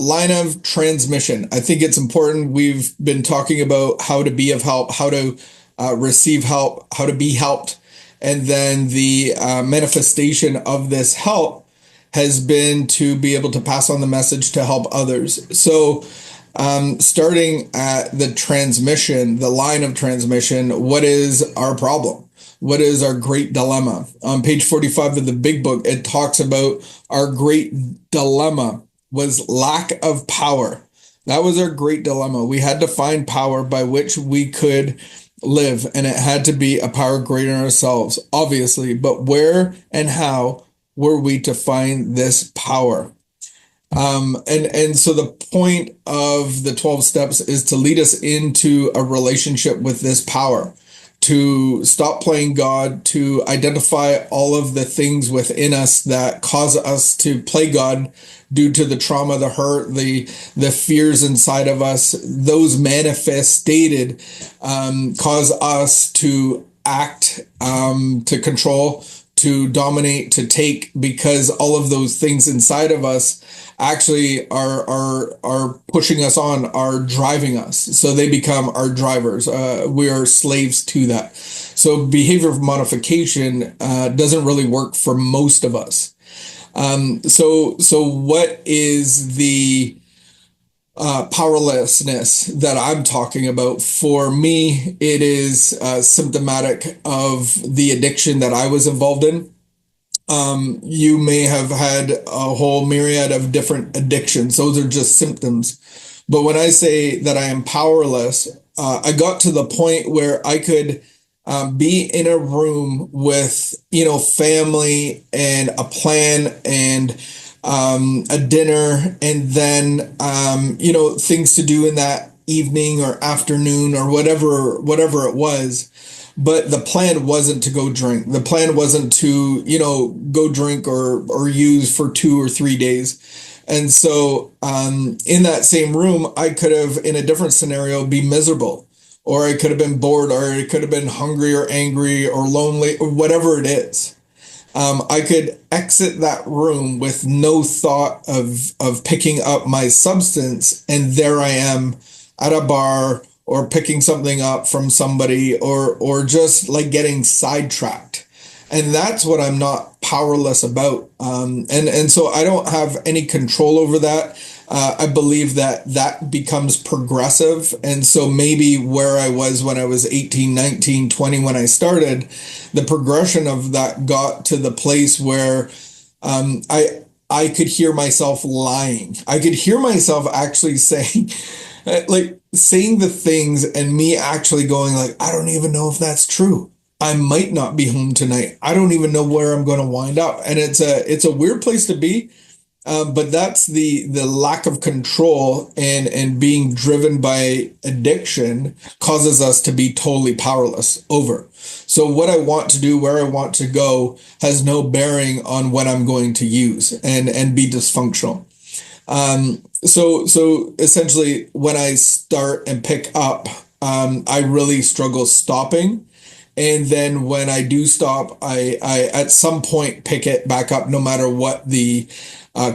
line of transmission. I think it's important. We've been talking about how to be of help, how to receive help, how to be helped. And then the manifestation of this help has been to be able to pass on the message to help others. So starting at the transmission, the line of transmission, what is our problem? What is our great dilemma? On page 45 of the big book, it talks about our great dilemma was lack of power. That was our great dilemma. We had to find power by which we could live, and it had to be a power greater than ourselves, obviously. But where and how were we to find this power? And so the point of the 12 steps is to lead us into a relationship with this power, to stop playing God, to identify all of the things within us that cause us to play God due to the trauma, the hurt, the fears inside of us. Those manifested cause us to act, to control, to dominate, to take, because all of those things inside of us actually are pushing us on, are driving us. So they become our drivers. We are slaves to that. So behavior modification doesn't really work for most of us. So what is the powerlessness that I'm talking about? For me, it is symptomatic of the addiction that I was involved in. You may have had a whole myriad of different addictions. Those are just symptoms. But when I say that I am powerless, I got to the point where I could be in a room with, family and a plan and a dinner, and then, things to do in that evening or afternoon or whatever it was. But the plan wasn't to go drink. The plan wasn't to, go drink or use for 2 or 3 days. And so in that same room, I could have, in a different scenario, be miserable, or I could have been bored, or I could have been hungry or angry or lonely or whatever it is. I could exit that room with no thought of picking up my substance, and there I am at a bar, or picking something up from somebody, or just like getting sidetracked. And that's what I'm not powerless about. And so I don't have any control over that. I believe that becomes progressive. And so maybe where I was when I was 18, 19, 20, when I started, the progression of that got to the place where I could hear myself lying. I could hear myself actually saying, saying the things, and me actually going like, I don't even know if that's true. I might not be home tonight. I don't even know where I'm going to wind up. And it's a weird place to be. But that's the lack of control, and being driven by addiction causes us to be totally powerless over. So what I want to do, where I want to go, has no bearing on what I'm going to use, and be dysfunctional. So essentially, when I start and pick up, I really struggle stopping. And then when I do stop, I at some point pick it back up, no matter what the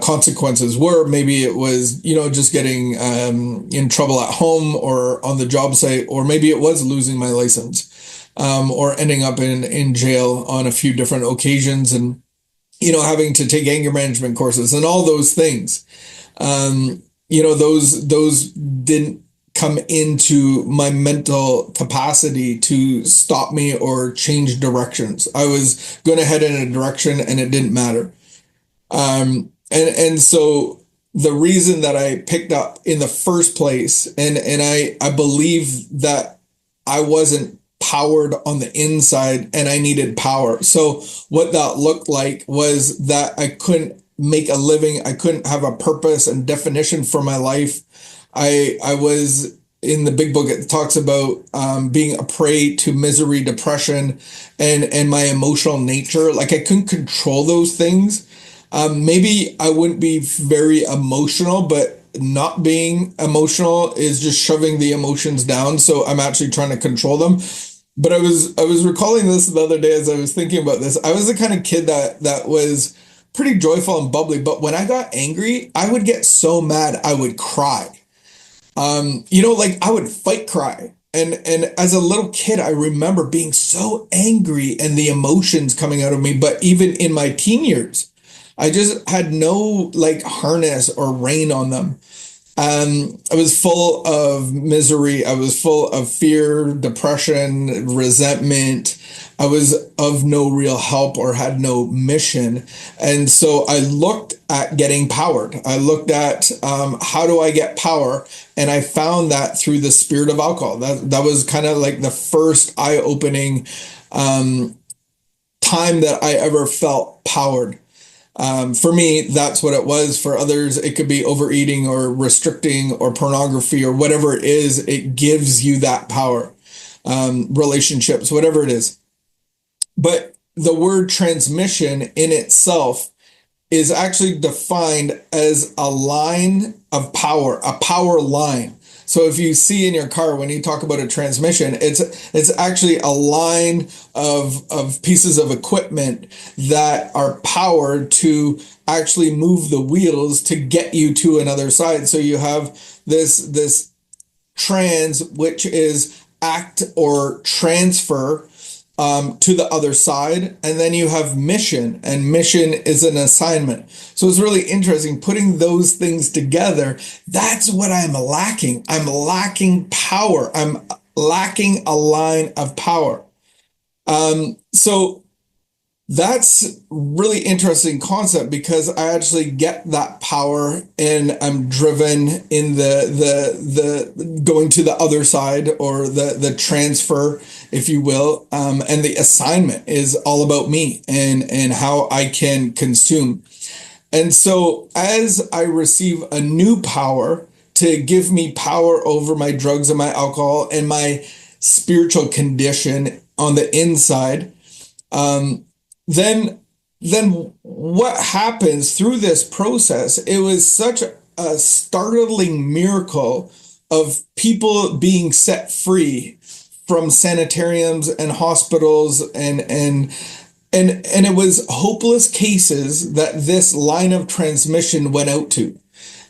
consequences were. Maybe it was, just getting in trouble at home or on the job site, or maybe it was losing my license, or ending up in jail on a few different occasions, and, having to take anger management courses and all those things. Those didn't come into my mental capacity to stop me or change directions. I was going to head in a direction, and it didn't matter. And so the reason that I picked up in the first place, and I believe that I wasn't powered on the inside, and I needed power. So what that looked like was that I couldn't make a living. I couldn't have a purpose and definition for my life. I was, in the big book, it talks about being a prey to misery, depression, and my emotional nature. Like, I couldn't control those things. Maybe I wouldn't be very emotional, but not being emotional is just shoving the emotions down. So I'm actually trying to control them. But I was recalling this the other day as I was thinking about this. I was the kind of kid that was pretty joyful and bubbly. But when I got angry, I would get so mad, I would cry. Like I would fight cry. And as a little kid, I remember being so angry and the emotions coming out of me. But even in my teen years, I just had no like harness or rein on them. I was full of misery. I was full of fear, depression, resentment. I was of no real help or had no mission. And so I looked at getting powered. I looked at how do I get power? And I found that through the spirit of alcohol. That was kind of like the first eye opening time that I ever felt powered. For me, that's what it was. For others, it could be overeating or restricting or pornography or whatever it is. It gives you that power, relationships, whatever it is. But the word transmission in itself is actually defined as a line of power, a power line. So if you see in your car when you talk about a transmission, it's actually a line of pieces of equipment that are powered to actually move the wheels to get you to another side. So you have this trans, which is act or transfer to the other side. And then you have mission, and mission is an assignment. So it's really interesting putting those things together. That's what I'm lacking. I'm lacking power. I'm lacking a line of power. So that's really interesting concept because I actually get that power and I'm driven in the going to the other side or the transfer, if you will. And the assignment is all about me and how I can consume. And so as I receive a new power to give me power over my drugs and my alcohol and my spiritual condition on the inside, then what happens through this process, it was such a startling miracle of people being set free from sanitariums and hospitals and it was hopeless cases that this line of transmission went out to.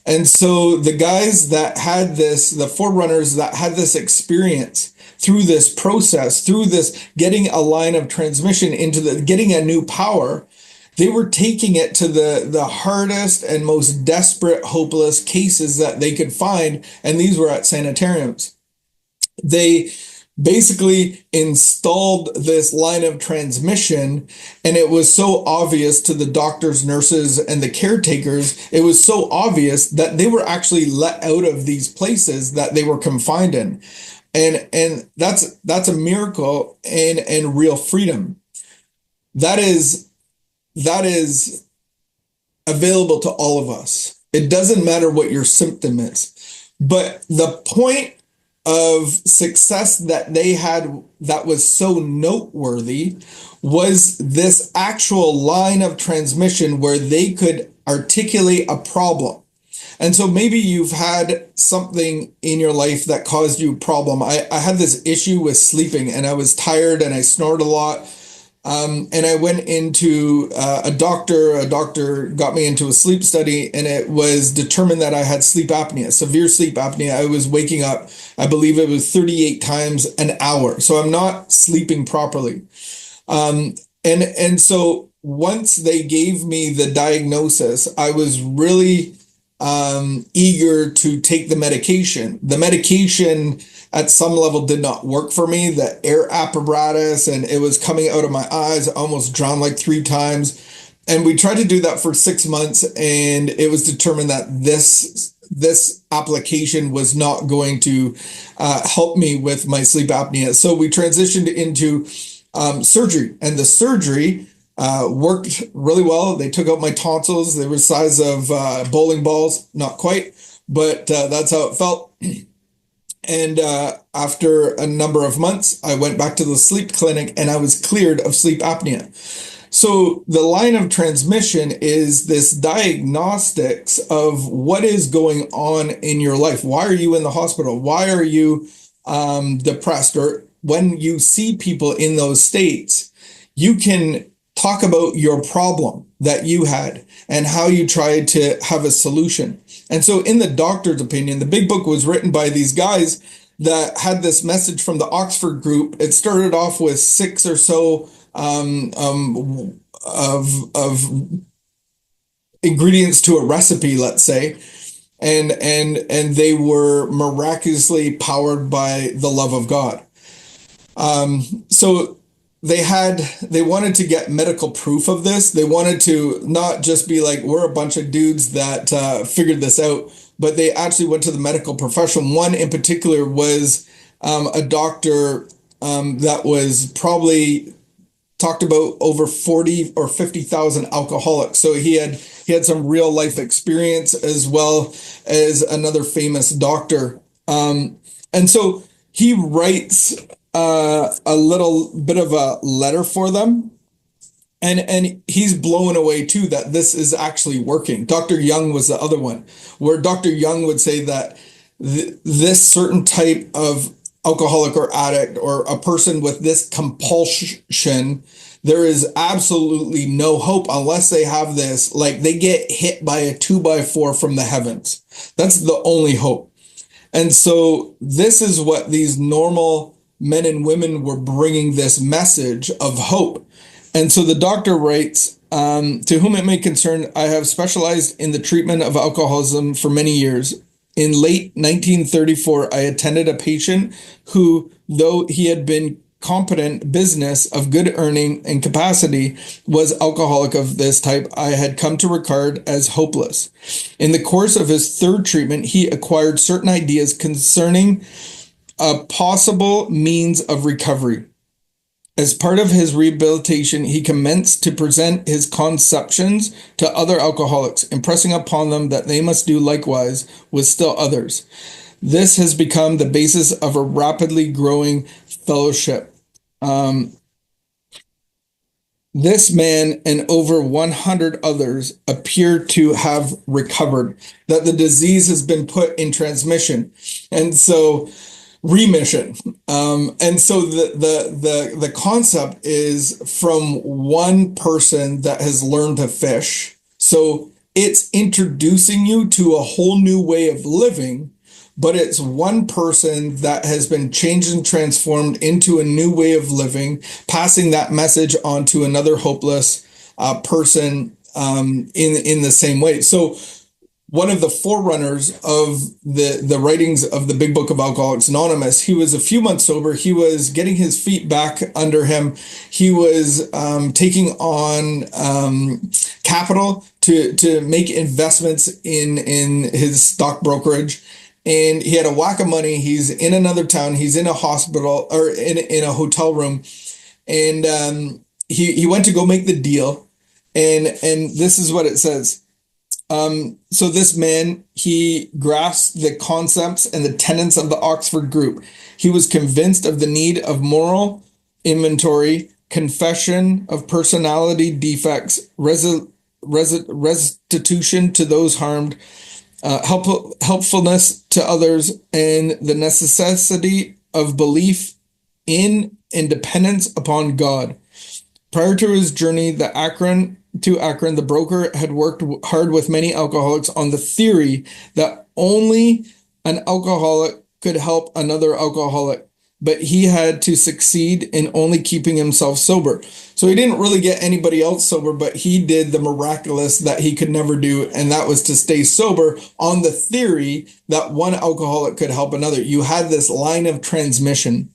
And so the guys that had this, the forerunners that had this experience through this process, through this getting a line of transmission into getting a new power, they were taking it to the hardest and most desperate, hopeless cases that they could find. And these were at sanitariums. They basically installed this line of transmission, and it was so obvious to the doctors, nurses, and the caretakers. It was so obvious that they were actually let out of these places that they were confined in, and that's a miracle and real freedom. That is available to all of us. It doesn't matter what your symptom is, but the point of success that they had that was so noteworthy was this actual line of transmission where they could articulate a problem. And so maybe you've had something in your life that caused you a problem. I had this issue with sleeping and I was tired and I snored a lot. And I went into a doctor. A doctor got me into a sleep study, and it was determined that I had sleep apnea, severe sleep apnea. I was waking up, I believe it was 38 times an hour. So I'm not sleeping properly. And so once they gave me the diagnosis, I was really eager to take the medication. The medication at some level did not work for me. The air apparatus, and it was coming out of my eyes. I almost drowned like 3 times. And we tried to do that for 6 months, and it was determined that this application was not going to help me with my sleep apnea. So we transitioned into surgery, and the surgery worked really well. They took out my tonsils. They were the size of bowling balls, not quite, but that's how it felt. And after a number of months, I went back to the sleep clinic and I was cleared of sleep apnea. So the line of transmission is this diagnostics of what is going on in your life. Why are you in the hospital? Why are you depressed? Or when you see people in those states, you can talk about your problem that you had and how you tried to have a solution. And so, in the doctor's opinion, the big book was written by these guys that had this message from the Oxford group. It started off with six or so of ingredients to a recipe, let's say, and they were miraculously powered by the love of God. So they wanted to get medical proof of this. They wanted to not just be like, we're a bunch of dudes that figured this out, but they actually went to the medical profession. One in particular was a doctor that was probably talked about over 40 or 50,000 alcoholics. So he had some real life experience, as well as another famous doctor. And so he writes a little bit of a letter for them. And he's blown away too that this is actually working. Dr. Young was the other one, where Dr. Young would say that this certain type of alcoholic or addict or a person with this compulsion, there is absolutely no hope unless they have this, like they get hit by a 2x4 from the heavens. That's the only hope. And so this is what these normal men and women were bringing, this message of hope. And so the doctor writes, to whom it may concern, I have specialized in the treatment of alcoholism for many years. In late 1934, I attended a patient who, though he had been competent business of good earning and capacity, was alcoholic of this type I had come to regard as hopeless. In the course of his third treatment, he acquired certain ideas concerning a possible means of recovery. As part of his rehabilitation, he commenced to present his conceptions to other alcoholics, impressing upon them that they must do likewise with still others. This has become the basis of a rapidly growing fellowship. This man and over 100 others appear to have recovered, that the disease has been put in transmission. And so remission. And so the concept is from one person that has learned to fish. So it's introducing you to a whole new way of living, but it's one person that has been changed and transformed into a new way of living, passing that message on to another hopeless person in the same way. So one of the forerunners of the writings of the Big Book of Alcoholics Anonymous, he was a few months sober. He was getting his feet back under him. He was taking on capital to make investments in his stock brokerage. And he had a whack of money. He's in another town. He's in a hospital or in a hotel room. And he went to go make the deal. And this is what it says. So this man, he grasped the concepts and the tenets of the Oxford group. He was convinced of the need of moral inventory, confession of personality defects, restitution to those harmed, helpfulness to others, and the necessity of belief in and dependence upon God. Prior to his journey to Akron, the broker had worked hard with many alcoholics on the theory that only an alcoholic could help another alcoholic, but he had to succeed in only keeping himself sober. So he didn't really get anybody else sober, but he did the miraculous that he could never do, and that was to stay sober on the theory that one alcoholic could help another. You had this line of transmission.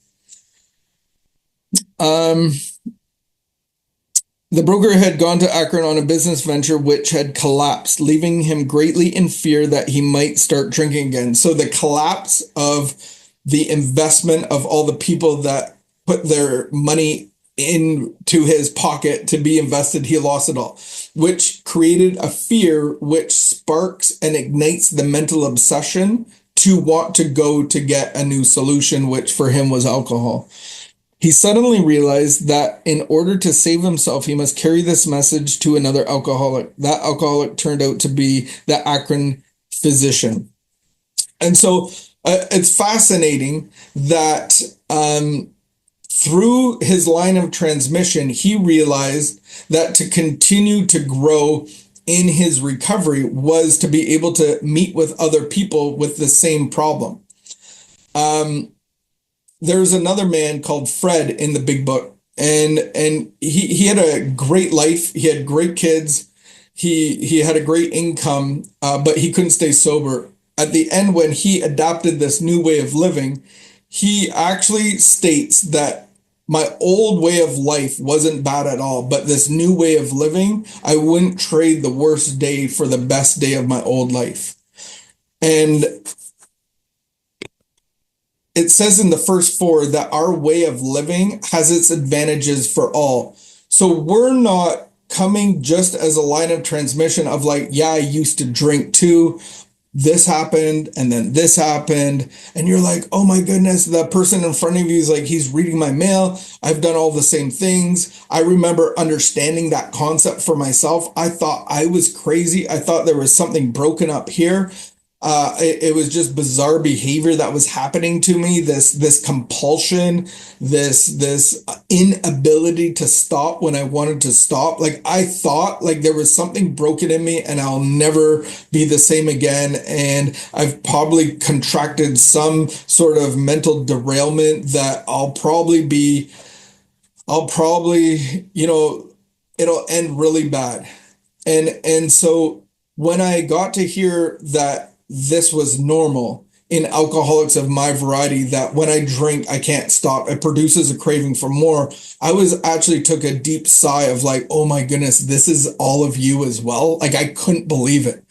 The broker had gone to Akron on a business venture which had collapsed, leaving him greatly in fear that he might start drinking again. So the collapse of the investment of all the people that put their money into his pocket to be invested, he lost it all, which created a fear which sparks and ignites the mental obsession to want to go to get a new solution, which for him was alcohol. He suddenly realized that in order to save himself, he must carry this message to another alcoholic. That alcoholic turned out to be the Akron physician. And so it's fascinating that Through his line of transmission, he realized that to continue to grow in his recovery was to be able to meet with other people with the same problem. Um, there's another man called Fred in the big book, and he had a great life. He had great kids. He had a great income, but he couldn't stay sober. At the end, when he adopted this new way of living, he actually states that my old way of life wasn't bad at all, but this new way of living, I wouldn't trade the worst day for the best day of my old life. And it says in the first four that our way of living has its advantages for all. So we're not coming just as a line of transmission of like, yeah, I used to drink too. This happened and then this happened. And you're like, oh my goodness, the person in front of you is like, he's reading my mail. I've done all the same things. I remember understanding that concept for myself. I thought I was crazy. I thought there was something broken up here. It was just bizarre behavior that was happening to me. This compulsion, this inability to stop when I wanted to stop. Like I thought like there was something broken in me, and I'll never be the same again. And I've probably contracted some sort of mental derailment that I'll probably, it'll end really bad. And so when I got to hear that this was normal in alcoholics of my variety, that when I drink, I can't stop, it produces a craving for more, I was actually took a deep sigh of like, oh my goodness, this is all of you as well. Like I couldn't believe it.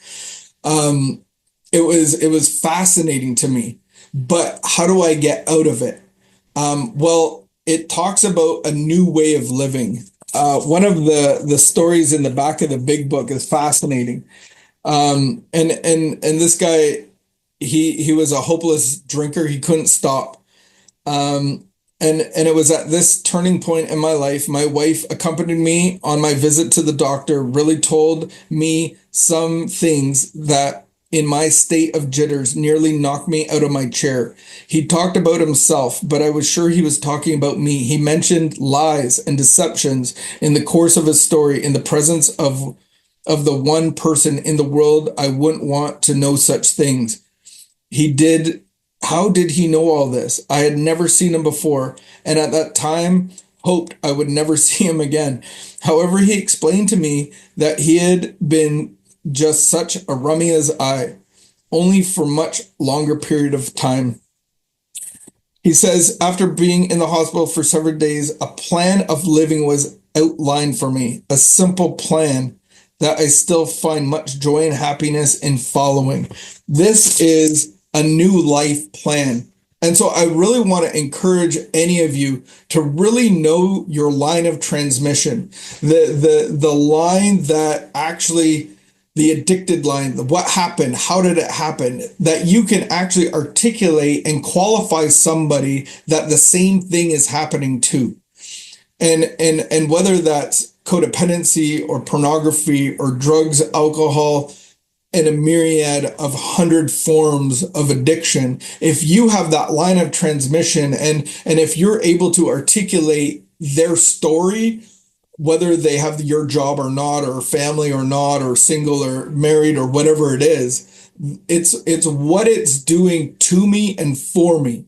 It was fascinating to me. But how do I get out of it? Well, it talks about a new way of living. One of the stories in the back of the big book is fascinating. And this guy, he was a hopeless drinker. He couldn't stop. And it was at this turning point in my life, my wife accompanied me on my visit to the doctor, really told me some things that in my state of jitters nearly knocked me out of my chair. He talked about himself, but I was sure he was talking about me. He mentioned lies and deceptions in the course of his story in the presence of the one person in the world I wouldn't want to know such things. He did. How did he know all this? I had never seen him before, and at that time hoped I would never see him again. However, he explained to me that he had been just such a rummy as I, only for much longer period of time. He says, after being in the hospital for several days, a plan of living was outlined for me, a simple plan that I still find much joy and happiness in following. This is a new life plan. And so I really want to encourage any of you to really know your line of transmission, the line that actually, the addicted line, what happened, how did it happen, that you can actually articulate and qualify somebody that the same thing is happening to. And whether that's codependency or pornography or drugs, alcohol, and a myriad of 100 forms of addiction, if you have that line of transmission and if you're able to articulate their story, whether they have your job or not, or family or not, or single or married or whatever it is, it's what it's doing to me and for me.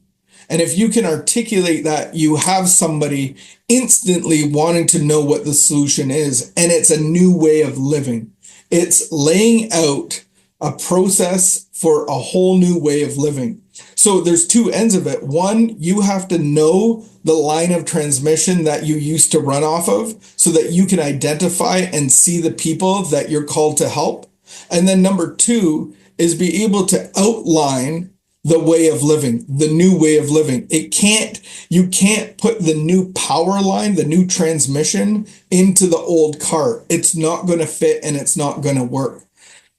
And if you can articulate that, you have somebody instantly wanting to know what the solution is. And it's a new way of living. It's laying out a process for a whole new way of living. So there's two ends of it. One, you have to know the line of transmission that you used to run off of so that you can identify and see the people that you're called to help. And then number two is be able to outline the way of living, the new way of living. You can't put the new power line, the new transmission into the old car. It's not going to fit and it's not going to work.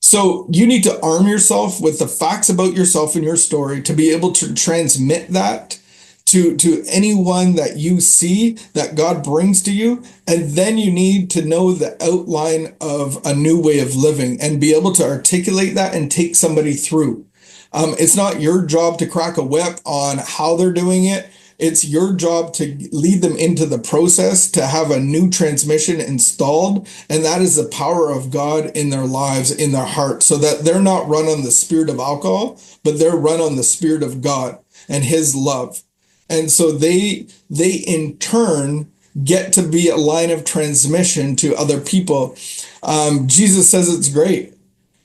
So you need to arm yourself with the facts about yourself and your story to be able to transmit that to anyone that you see that God brings to you. And then you need to know the outline of a new way of living and be able to articulate that and take somebody through. It's not your job to crack a whip on how they're doing it. It's your job to lead them into the process to have a new transmission installed. And that is the power of God in their lives, in their heart, so that they're not run on the spirit of alcohol, but they're run on the spirit of God and his love. And so they in turn get to be a line of transmission to other people. Jesus says it's great.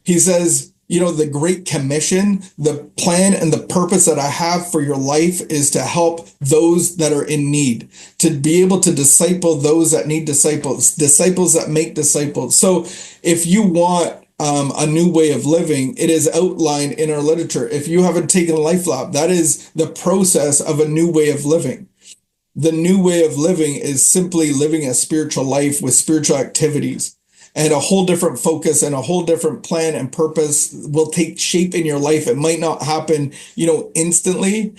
He says, the Great Commission, the plan and the purpose that I have for your life is to help those that are in need, to be able to disciple those that need disciples, disciples that make disciples. So if you want a new way of living, it is outlined in our literature. If you haven't taken a life lab, that is the process of a new way of living. The new way of living is simply living a spiritual life with spiritual activities, and a whole different focus and a whole different plan and purpose will take shape in your life. It might not happen, instantly,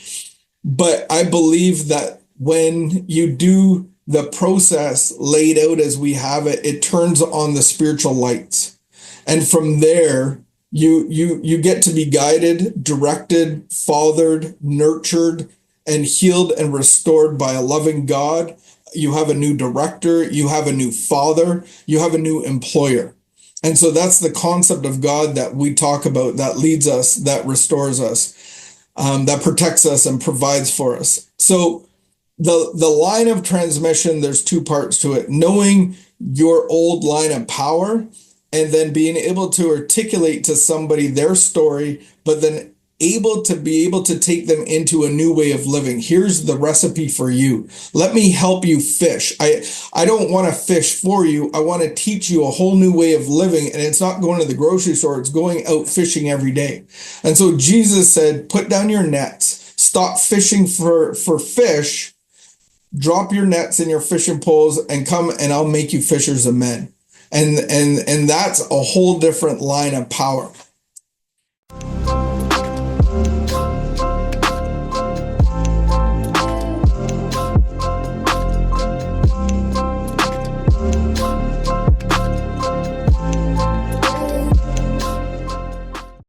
but I believe that when you do the process laid out as we have it, it turns on the spiritual lights. And from there, you get to be guided, directed, fathered, nurtured, and healed and restored by a loving God. You have a new director, you have a new father, you have a new employer. And so that's the concept of God that we talk about, that leads us, that restores us, that protects us and provides for us. So the line of transmission, there's two parts to it: knowing your old line of power, and then being able to articulate to somebody their story, but then able to take them into a new way of living. Here's the recipe for you. Let me help you fish. I don't want to fish for you. I want to teach you a whole new way of living. And it's not going to the grocery store. It's going out fishing every day. And so Jesus said, put down your nets, stop fishing for fish, drop your nets and your fishing poles and come and I'll make you fishers of men. And that's a whole different line of power.